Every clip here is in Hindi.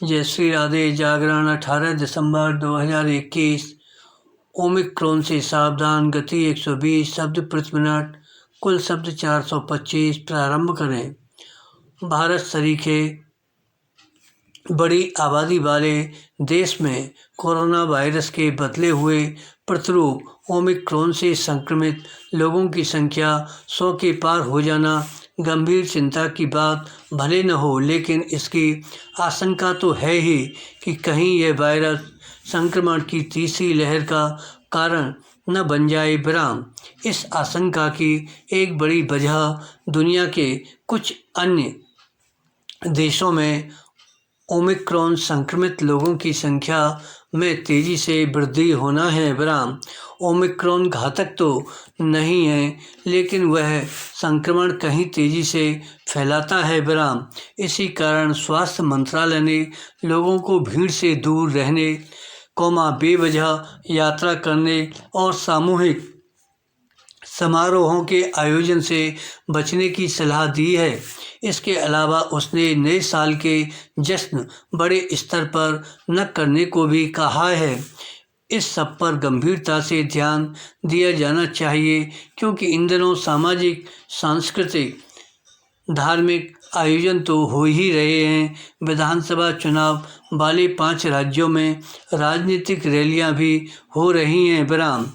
जय श्री राधे। जागरण 18 दिसंबर 2021। ओमिक्रॉन से सावधान। गति 120 शब्द प्रति मिनट। कुल शब्द 425। प्रारंभ करें। भारत सरीखे बड़ी आबादी वाले देश में कोरोना वायरस के बदले हुए प्रतिरूप ओमिक्रॉन से संक्रमित लोगों की संख्या 100 के पार हो जाना गंभीर चिंता की बात भले न हो, लेकिन इसकी आशंका तो है ही कि कहीं यह वायरस संक्रमण की तीसरी लहर का कारण न बन जाए। विराम। इस आशंका की एक बड़ी वजह दुनिया के कुछ अन्य देशों में ओमिक्रॉन संक्रमित लोगों की संख्या में तेज़ी से वृद्धि होना है। विराम। ओमिक्रॉन घातक तो नहीं है, लेकिन वह संक्रमण कहीं तेज़ी से फैलाता है। विराम। इसी कारण स्वास्थ्य मंत्रालय ने लोगों को भीड़ से दूर रहने, बेवजह यात्रा करने और सामूहिक समारोहों के आयोजन से बचने की सलाह दी है। इसके अलावा उसने नए साल के जश्न बड़े स्तर पर न करने को भी कहा है। इस सब पर गंभीरता से ध्यान दिया जाना चाहिए, क्योंकि इन दिनों सामाजिक, सांस्कृतिक, धार्मिक आयोजन तो हो ही रहे हैं। विधानसभा चुनाव वाले 5 राज्यों में राजनीतिक रैलियां भी हो रही हैं। विराम।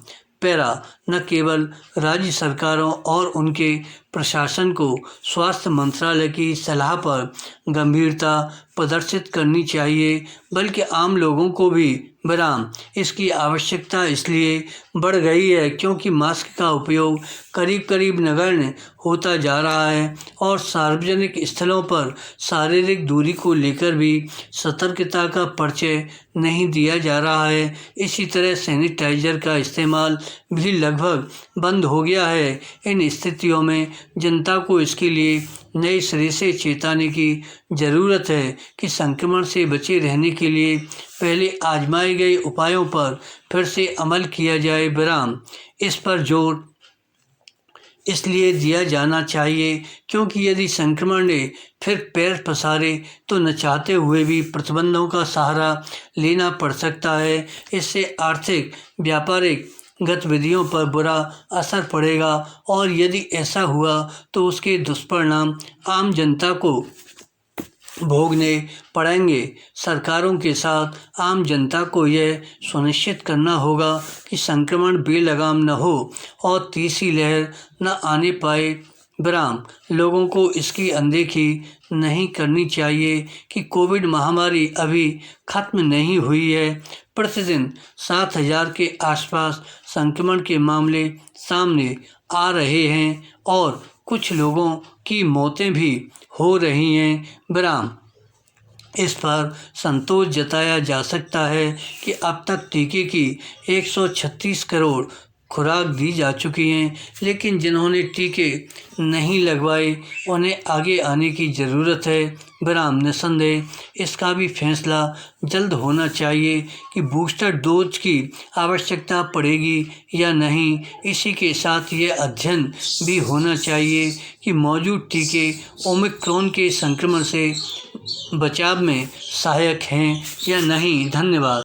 पैरा। न केवल राज्य सरकारों और उनके प्रशासन को स्वास्थ्य मंत्रालय की सलाह पर गंभीरता प्रदर्शित करनी चाहिए, बल्कि आम लोगों को भी। विराम। इसकी आवश्यकता इसलिए बढ़ गई है क्योंकि मास्क का उपयोग करीब करीब नगण्य होता जा रहा है और सार्वजनिक स्थलों पर शारीरिक दूरी को लेकर भी सतर्कता का परिचय नहीं दिया जा रहा है। इसी तरह सैनिटाइजर का इस्तेमाल भी लगभग बंद हो गया है। इन स्थितियों में जनता को इसके लिए नए सिरे से चेताने की ज़रूरत है कि संक्रमण से बचे रहने के लिए पहले आजमाए गए उपायों पर फिर से अमल किया जाए। विराम। इस पर जोर इसलिए दिया जाना चाहिए क्योंकि यदि संक्रमण ने फिर पैर पसारे तो न चाहते हुए भी प्रतिबंधों का सहारा लेना पड़ सकता है। इससे आर्थिक, व्यापारिक गतिविधियों पर बुरा असर पड़ेगा और यदि ऐसा हुआ तो उसके दुष्परिणाम आम जनता को भोगने पड़ेंगे। सरकारों के साथ आम जनता को यह सुनिश्चित करना होगा कि संक्रमण बेलगाम न हो और तीसरी लहर न आने पाए। विराम। लोगों को इसकी अनदेखी नहीं करनी चाहिए कि कोविड महामारी अभी खत्म नहीं हुई है। प्रतिदिन 7,000 के आसपास संक्रमण के मामले सामने आ रहे हैं और कुछ लोगों की मौतें भी हो रही हैं। विराम। इस पर संतोष जताया जा सकता है कि अब तक टीके की 136 करोड़ खुराक दी जा चुकी हैं, लेकिन जिन्होंने टीके नहीं लगवाए उन्हें आगे आने की ज़रूरत है। विराम। निसंदेह इसका भी फैसला जल्द होना चाहिए कि बूस्टर डोज की आवश्यकता पड़ेगी या नहीं। इसी के साथ ये अध्ययन भी होना चाहिए कि मौजूद टीके ओमिक्रॉन के संक्रमण से बचाव में सहायक हैं या नहीं। धन्यवाद।